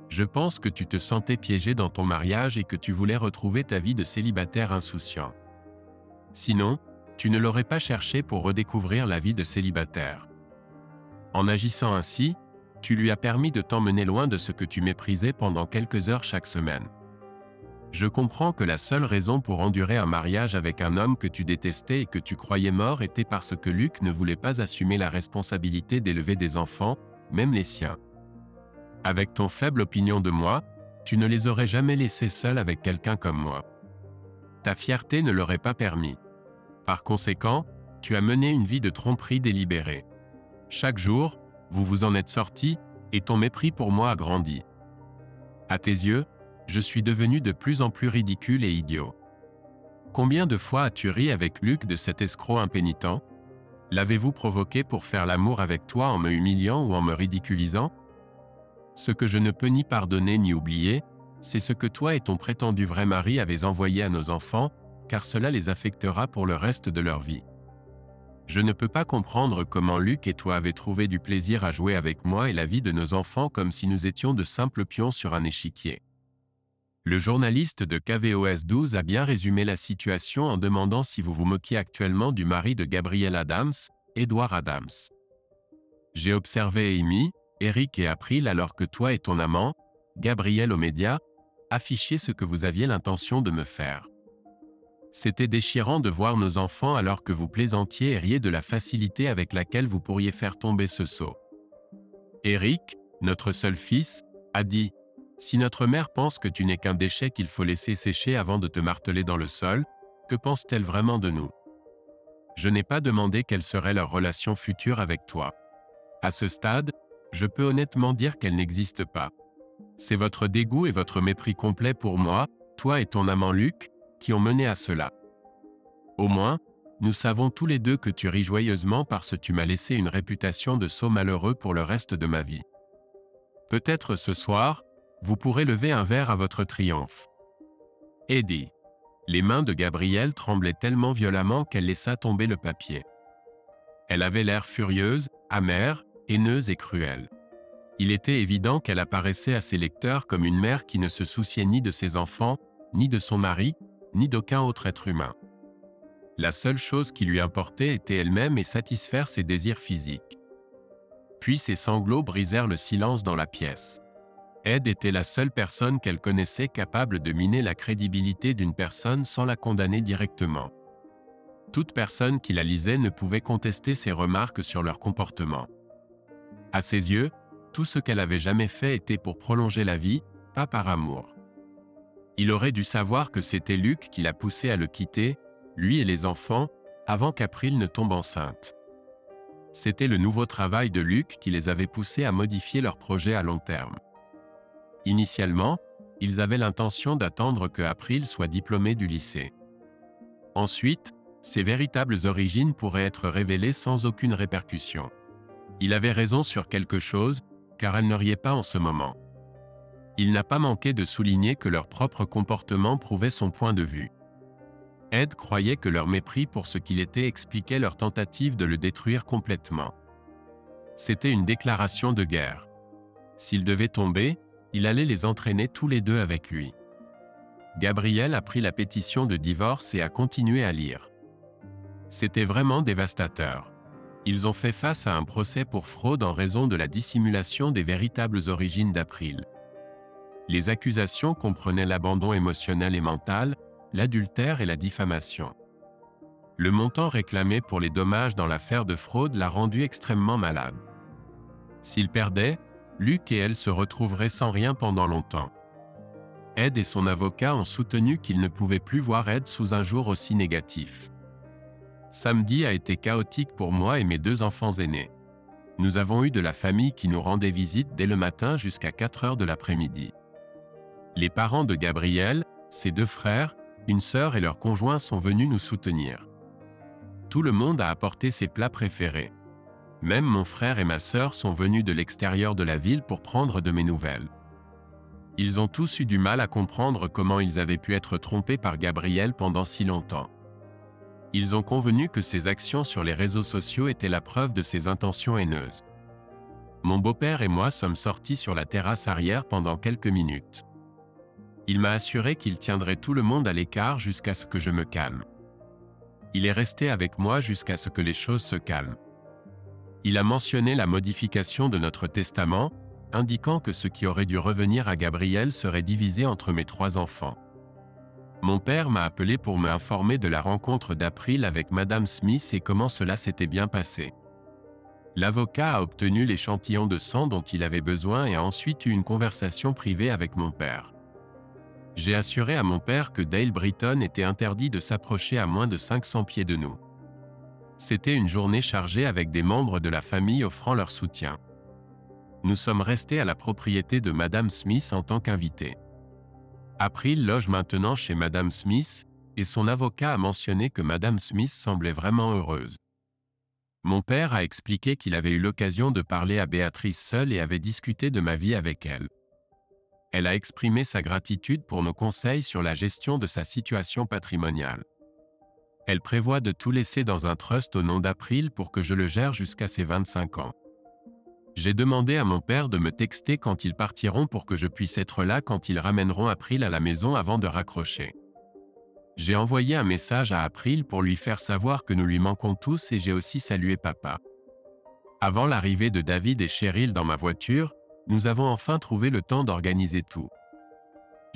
Je pense que tu te sentais piégé dans ton mariage et que tu voulais retrouver ta vie de célibataire insouciant. Sinon, tu ne l'aurais pas cherché pour redécouvrir la vie de célibataire. En agissant ainsi, tu lui as permis de t'emmener loin de ce que tu méprisais pendant quelques heures chaque semaine. Je comprends que la seule raison pour endurer un mariage avec un homme que tu détestais et que tu croyais mort était parce que Luc ne voulait pas assumer la responsabilité d'élever des enfants, même les siens. Avec ton faible opinion de moi, tu ne les aurais jamais laissés seuls avec quelqu'un comme moi. Ta fierté ne l'aurait pas permis. Par conséquent, tu as mené une vie de tromperie délibérée. Chaque jour, vous vous en êtes sortis, et ton mépris pour moi a grandi. À tes yeux, je suis devenu de plus en plus ridicule et idiot. Combien de fois as-tu ri avec Luc de cet escroc impénitent? L'avez-vous provoqué pour faire l'amour avec toi en me humiliant ou en me ridiculisant? Ce que je ne peux ni pardonner ni oublier, c'est ce que toi et ton prétendu vrai mari avez envoyé à nos enfants, car cela les affectera pour le reste de leur vie. Je ne peux pas comprendre comment Luc et toi avez trouvé du plaisir à jouer avec moi et la vie de nos enfants comme si nous étions de simples pions sur un échiquier. Le journaliste de KVOS 12 a bien résumé la situation en demandant si vous vous moquiez actuellement du mari de Gabrielle Adams, Edward Adams. J'ai observé Amy, Eric et April alors que toi et ton amant, Gabriel aux médias, affichiez ce que vous aviez l'intention de me faire. C'était déchirant de voir nos enfants alors que vous plaisantiez et riez de la facilité avec laquelle vous pourriez faire tomber ce seau. Eric, notre seul fils, a dit « Si notre mère pense que tu n'es qu'un déchet qu'il faut laisser sécher avant de te marteler dans le sol, que pense-t-elle vraiment de nous ?» Je n'ai pas demandé quelle serait leur relation future avec toi. À ce stade, je peux honnêtement dire qu'elle n'existe pas. C'est votre dégoût et votre mépris complet pour moi, toi et ton amant Luc, qui ont mené à cela. Au moins, nous savons tous les deux que tu ris joyeusement parce que tu m'as laissé une réputation de sot malheureux pour le reste de ma vie. Peut-être ce soir, vous pourrez lever un verre à votre triomphe. Eddie. Les mains de Gabrielle tremblaient tellement violemment qu'elle laissa tomber le papier. Elle avait l'air furieuse, amère, haineuse et cruelle. Il était évident qu'elle apparaissait à ses lecteurs comme une mère qui ne se souciait ni de ses enfants, ni de son mari, ni d'aucun autre être humain. La seule chose qui lui importait était elle-même et satisfaire ses désirs physiques. Puis ses sanglots brisèrent le silence dans la pièce. Ed était la seule personne qu'elle connaissait capable de miner la crédibilité d'une personne sans la condamner directement. Toute personne qui la lisait ne pouvait contester ses remarques sur leur comportement. À ses yeux, tout ce qu'elle avait jamais fait était pour prolonger la vie, pas par amour. Il aurait dû savoir que c'était Luc qui l'a poussé à le quitter, lui et les enfants, avant qu'April ne tombe enceinte. C'était le nouveau travail de Luc qui les avait poussés à modifier leur projet à long terme. Initialement, ils avaient l'intention d'attendre que April soit diplômée du lycée. Ensuite, ses véritables origines pourraient être révélées sans aucune répercussion. Il avait raison sur quelque chose, car elle ne riait pas en ce moment. Il n'a pas manqué de souligner que leur propre comportement prouvait son point de vue. Ed croyait que leur mépris pour ce qu'il était expliquait leur tentative de le détruire complètement. C'était une déclaration de guerre. S'il devait tomber, il allait les entraîner tous les deux avec lui. Gabriel a pris la pétition de divorce et a continué à lire. C'était vraiment dévastateur. Ils ont fait face à un procès pour fraude en raison de la dissimulation des véritables origines d'April. Les accusations comprenaient l'abandon émotionnel et mental, l'adultère et la diffamation. Le montant réclamé pour les dommages dans l'affaire de fraude l'a rendu extrêmement malade. S'il perdait, Luc et elle se retrouveraient sans rien pendant longtemps. Ed et son avocat ont soutenu qu'ils ne pouvaient plus voir Ed sous un jour aussi négatif. Samedi a été chaotique pour moi et mes 2 enfants aînés. Nous avons eu de la famille qui nous rendait visite dès le matin jusqu'à 4 heures de l'après-midi. Les parents de Gabriel, ses 2 frères, une sœur et leurs conjoints sont venus nous soutenir. Tout le monde a apporté ses plats préférés. Même mon frère et ma sœur sont venus de l'extérieur de la ville pour prendre de mes nouvelles. Ils ont tous eu du mal à comprendre comment ils avaient pu être trompés par Gabriel pendant si longtemps. Ils ont convenu que ses actions sur les réseaux sociaux étaient la preuve de ses intentions haineuses. Mon beau-père et moi sommes sortis sur la terrasse arrière pendant quelques minutes. Il m'a assuré qu'il tiendrait tout le monde à l'écart jusqu'à ce que je me calme. Il est resté avec moi jusqu'à ce que les choses se calment. Il a mentionné la modification de notre testament, indiquant que ce qui aurait dû revenir à Gabriel serait divisé entre mes 3 enfants. Mon père m'a appelé pour me informer de la rencontre d'April avec Madame Smith et comment cela s'était bien passé. L'avocat a obtenu l'échantillon de sang dont il avait besoin et a ensuite eu une conversation privée avec mon père. J'ai assuré à mon père que Dale Britton était interdit de s'approcher à moins de 500 pieds de nous. C'était une journée chargée avec des membres de la famille offrant leur soutien. Nous sommes restés à la propriété de Madame Smith en tant qu'invités. April loge maintenant chez Madame Smith, et son avocat a mentionné que Madame Smith semblait vraiment heureuse. Mon père a expliqué qu'il avait eu l'occasion de parler à Béatrice seule et avait discuté de ma vie avec elle. Elle a exprimé sa gratitude pour nos conseils sur la gestion de sa situation patrimoniale. Elle prévoit de tout laisser dans un trust au nom d'April pour que je le gère jusqu'à ses 25 ans. J'ai demandé à mon père de me texter quand ils partiront pour que je puisse être là quand ils ramèneront April à la maison avant de raccrocher. J'ai envoyé un message à April pour lui faire savoir que nous lui manquons tous et j'ai aussi salué papa. Avant l'arrivée de David et Cheryl dans ma voiture, nous avons enfin trouvé le temps d'organiser tout.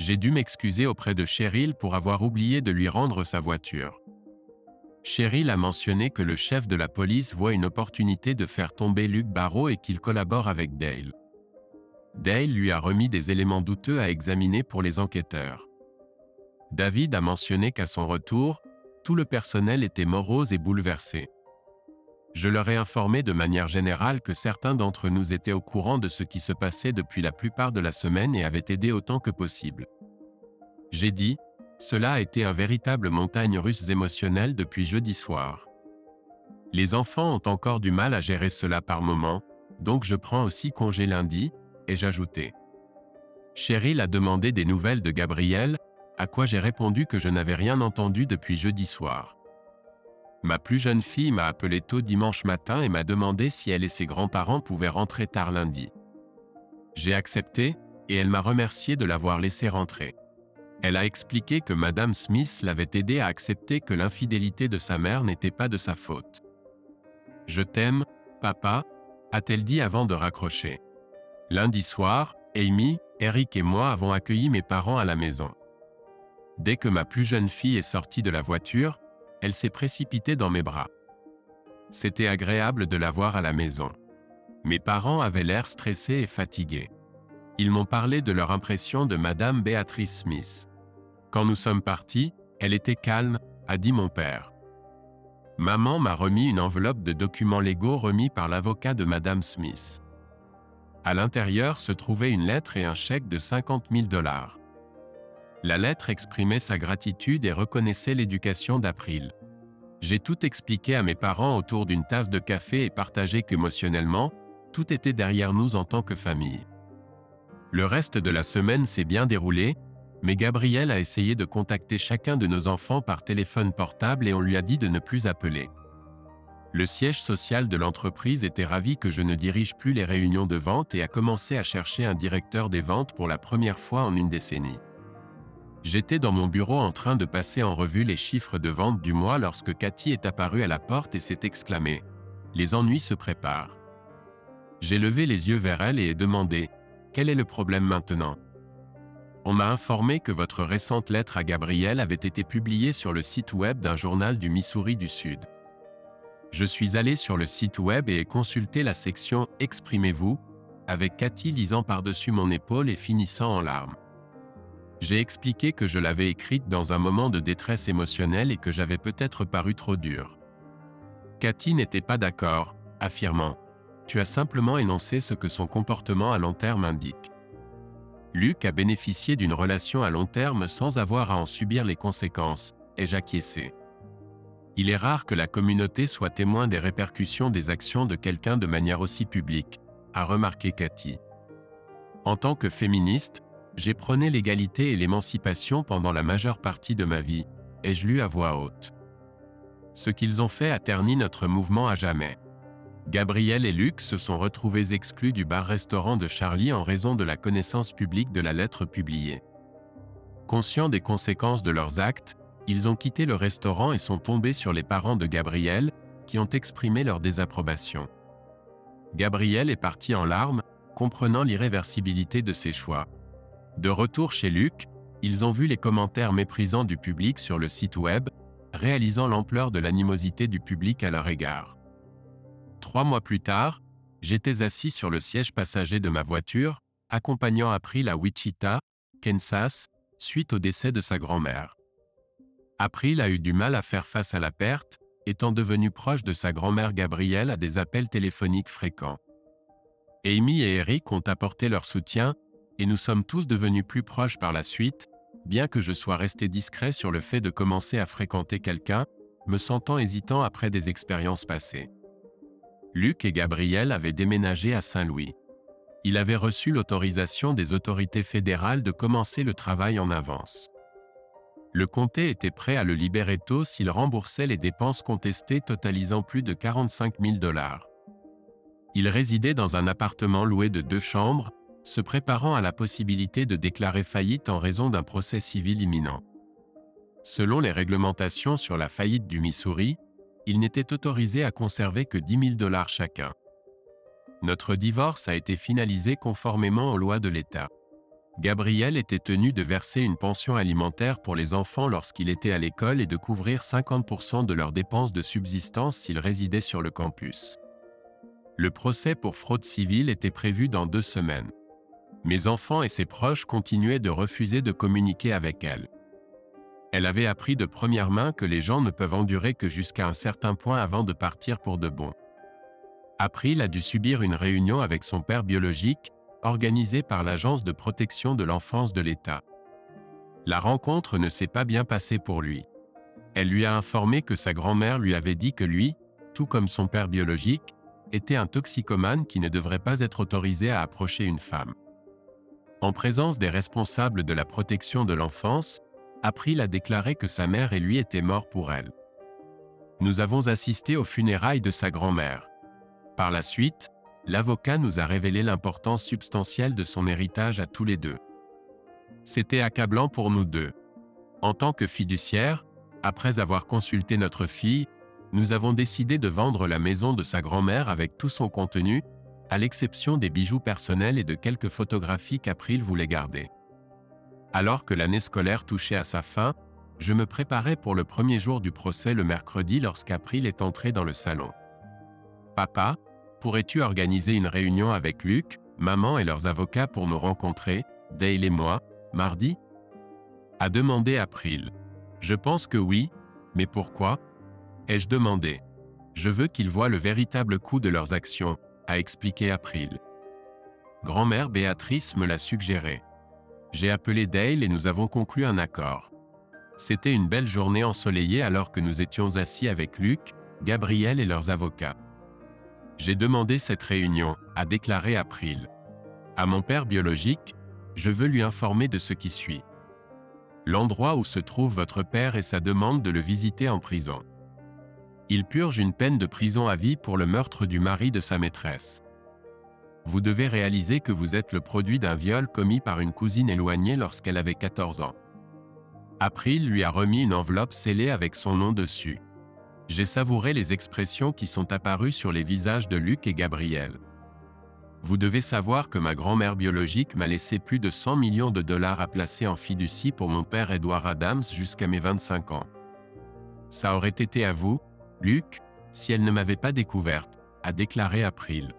J'ai dû m'excuser auprès de Cheryl pour avoir oublié de lui rendre sa voiture. Cheryl a mentionné que le chef de la police voit une opportunité de faire tomber Luc Barrault et qu'il collabore avec Dale. Dale lui a remis des éléments douteux à examiner pour les enquêteurs. David a mentionné qu'à son retour, tout le personnel était morose et bouleversé. Je leur ai informé de manière générale que certains d'entre nous étaient au courant de ce qui se passait depuis la plupart de la semaine et avaient aidé autant que possible. J'ai dit, cela a été un véritable montagne russe émotionnelle depuis jeudi soir. Les enfants ont encore du mal à gérer cela par moments, donc je prends aussi congé lundi, et j'ajoutais. Cheryl a demandé des nouvelles de Gabriel, à quoi j'ai répondu que je n'avais rien entendu depuis jeudi soir. Ma plus jeune fille m'a appelé tôt dimanche matin et m'a demandé si elle et ses grands-parents pouvaient rentrer tard lundi. J'ai accepté, et elle m'a remercié de l'avoir laissé rentrer. Elle a expliqué que Madame Smith l'avait aidé à accepter que l'infidélité de sa mère n'était pas de sa faute. « Je t'aime, papa », a-t-elle dit avant de raccrocher. Lundi soir, Amy, Eric et moi avons accueilli mes parents à la maison. Dès que ma plus jeune fille est sortie de la voiture, elle s'est précipitée dans mes bras. C'était agréable de la voir à la maison. Mes parents avaient l'air stressés et fatigués. Ils m'ont parlé de leur impression de Madame Béatrice Smith. Quand nous sommes partis, elle était calme, a dit mon père. Maman m'a remis une enveloppe de documents légaux remis par l'avocat de Madame Smith. À l'intérieur se trouvait une lettre et un chèque de 50 000 $. La lettre exprimait sa gratitude et reconnaissait l'éducation d'April. J'ai tout expliqué à mes parents autour d'une tasse de café et partagé qu'émotionnellement, tout était derrière nous en tant que famille. Le reste de la semaine s'est bien déroulé, mais Gabriel a essayé de contacter chacun de nos enfants par téléphone portable et on lui a dit de ne plus appeler. Le siège social de l'entreprise était ravi que je ne dirige plus les réunions de vente et a commencé à chercher un directeur des ventes pour la première fois en une décennie. J'étais dans mon bureau en train de passer en revue les chiffres de vente du mois lorsque Cathy est apparue à la porte et s'est exclamée « Les ennuis se préparent ». J'ai levé les yeux vers elle et ai demandé « Quel est le problème maintenant ?» On m'a informé que votre récente lettre à Gabriel avait été publiée sur le site web d'un journal du Missouri du Sud. Je suis allé sur le site web et ai consulté la section « Exprimez-vous » avec Cathy lisant par-dessus mon épaule et finissant en larmes. J'ai expliqué que je l'avais écrite dans un moment de détresse émotionnelle et que j'avais peut-être paru trop dur. Cathy n'était pas d'accord, affirmant « Tu as simplement énoncé ce que son comportement à long terme indique. » Luc a bénéficié d'une relation à long terme sans avoir à en subir les conséquences, ai-je acquiescé. Il est rare que la communauté soit témoin des répercussions des actions de quelqu'un de manière aussi publique, a remarqué Cathy. En tant que féministe, j'ai prôné l'égalité et l'émancipation pendant la majeure partie de ma vie, ai-je lu à voix haute. Ce qu'ils ont fait a terni notre mouvement à jamais. Gabriel et Luc se sont retrouvés exclus du bar-restaurant de Charlie en raison de la connaissance publique de la lettre publiée. Conscients des conséquences de leurs actes, ils ont quitté le restaurant et sont tombés sur les parents de Gabriel, qui ont exprimé leur désapprobation. Gabriel est parti en larmes, comprenant l'irréversibilité de ses choix. De retour chez Luc, ils ont vu les commentaires méprisants du public sur le site web, réalisant l'ampleur de l'animosité du public à leur égard. 3 mois plus tard, j'étais assis sur le siège passager de ma voiture, accompagnant April à Wichita, Kansas, suite au décès de sa grand-mère. April a eu du mal à faire face à la perte, étant devenue proche de sa grand-mère Gabrielle à des appels téléphoniques fréquents. Amy et Eric ont apporté leur soutien, et nous sommes tous devenus plus proches par la suite, bien que je sois resté discret sur le fait de commencer à fréquenter quelqu'un, me sentant hésitant après des expériences passées. Luc et Gabriel avaient déménagé à Saint-Louis. Il avait reçu l'autorisation des autorités fédérales de commencer le travail en avance. Le comté était prêt à le libérer tôt s'il remboursait les dépenses contestées totalisant plus de 45 000 $. Il résidait dans un appartement loué de 2 chambres, se préparant à la possibilité de déclarer faillite en raison d'un procès civil imminent. Selon les réglementations sur la faillite du Missouri, il n'était autorisé à conserver que 10 000 $ chacun. Notre divorce a été finalisé conformément aux lois de l'État. Gabriel était tenu de verser une pension alimentaire pour les enfants lorsqu'il était à l'école et de couvrir 50% de leurs dépenses de subsistance s'ils résidaient sur le campus. Le procès pour fraude civile était prévu dans 2 semaines. Mes enfants et ses proches continuaient de refuser de communiquer avec elle. Elle avait appris de première main que les gens ne peuvent endurer que jusqu'à un certain point avant de partir pour de bon. April a dû subir une réunion avec son père biologique, organisée par l'Agence de protection de l'enfance de l'État. La rencontre ne s'est pas bien passée pour lui. Elle lui a informé que sa grand-mère lui avait dit que lui, tout comme son père biologique, était un toxicomane qui ne devrait pas être autorisé à approcher une femme. En présence des responsables de la protection de l'enfance, April a déclaré que sa mère et lui étaient morts pour elle. Nous avons assisté aux funérailles de sa grand-mère. Par la suite, l'avocat nous a révélé l'importance substantielle de son héritage à tous les deux. C'était accablant pour nous deux. En tant que fiduciaire, après avoir consulté notre fille, nous avons décidé de vendre la maison de sa grand-mère avec tout son contenu, à l'exception des bijoux personnels et de quelques photographies qu'April voulait garder. Alors que l'année scolaire touchait à sa fin, je me préparais pour le premier jour du procès le mercredi lorsqu'April est entré dans le salon. « Papa, pourrais-tu organiser une réunion avec Luc, maman et leurs avocats pour nous rencontrer, Dale et moi, mardi ?» a demandé April. « Je pense que oui, mais pourquoi ?» ai-je demandé. « Je veux qu'ils voient le véritable coût de leurs actions, » a expliqué April. Grand-mère Béatrice me l'a suggéré. J'ai appelé Dale et nous avons conclu un accord. C'était une belle journée ensoleillée alors que nous étions assis avec Luc, Gabriel et leurs avocats. J'ai demandé cette réunion, a déclaré April. À mon père biologique, je veux lui informer de ce qui suit. L'endroit où se trouve votre père et sa demande de le visiter en prison. Il purge une peine de prison à vie pour le meurtre du mari de sa maîtresse. Vous devez réaliser que vous êtes le produit d'un viol commis par une cousine éloignée lorsqu'elle avait 14 ans. April lui a remis une enveloppe scellée avec son nom dessus. J'ai savouré les expressions qui sont apparues sur les visages de Luc et Gabriel. Vous devez savoir que ma grand-mère biologique m'a laissé plus de 100 millions de $ à placer en fiducie pour mon père Edward Adams jusqu'à mes 25 ans. Ça aurait été à vous, Luc, si elle ne m'avait pas découverte, a déclaré April.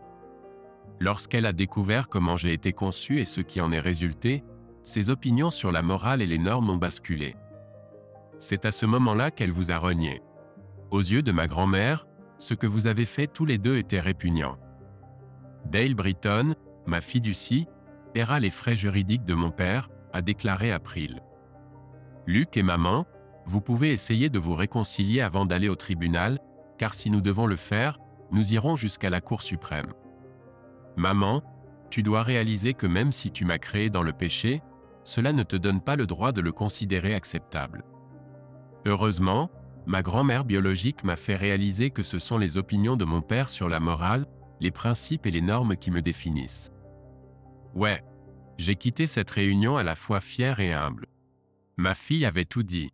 Lorsqu'elle a découvert comment j'ai été conçu et ce qui en est résulté, ses opinions sur la morale et les normes ont basculé. C'est à ce moment-là qu'elle vous a renié. Aux yeux de ma grand-mère, Ce que vous avez fait tous les deux était répugnant. Dale Britton, ma fiducie, paiera les frais juridiques de mon père, a déclaré April. Luc et maman, vous pouvez essayer de vous réconcilier avant d'aller au tribunal, car si nous devons le faire, nous irons jusqu'à la Cour suprême. Maman, tu dois réaliser que même si tu m'as créé dans le péché, cela ne te donne pas le droit de le considérer acceptable. Heureusement, ma grand-mère biologique m'a fait réaliser que ce sont les opinions de mon père sur la morale, les principes et les normes qui me définissent. Ouais, j'ai quitté cette réunion à la fois fière et humble. Ma fille avait tout dit.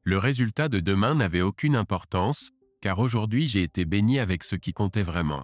Le résultat de demain n'avait aucune importance, car aujourd'hui j'ai été béni avec ce qui comptait vraiment.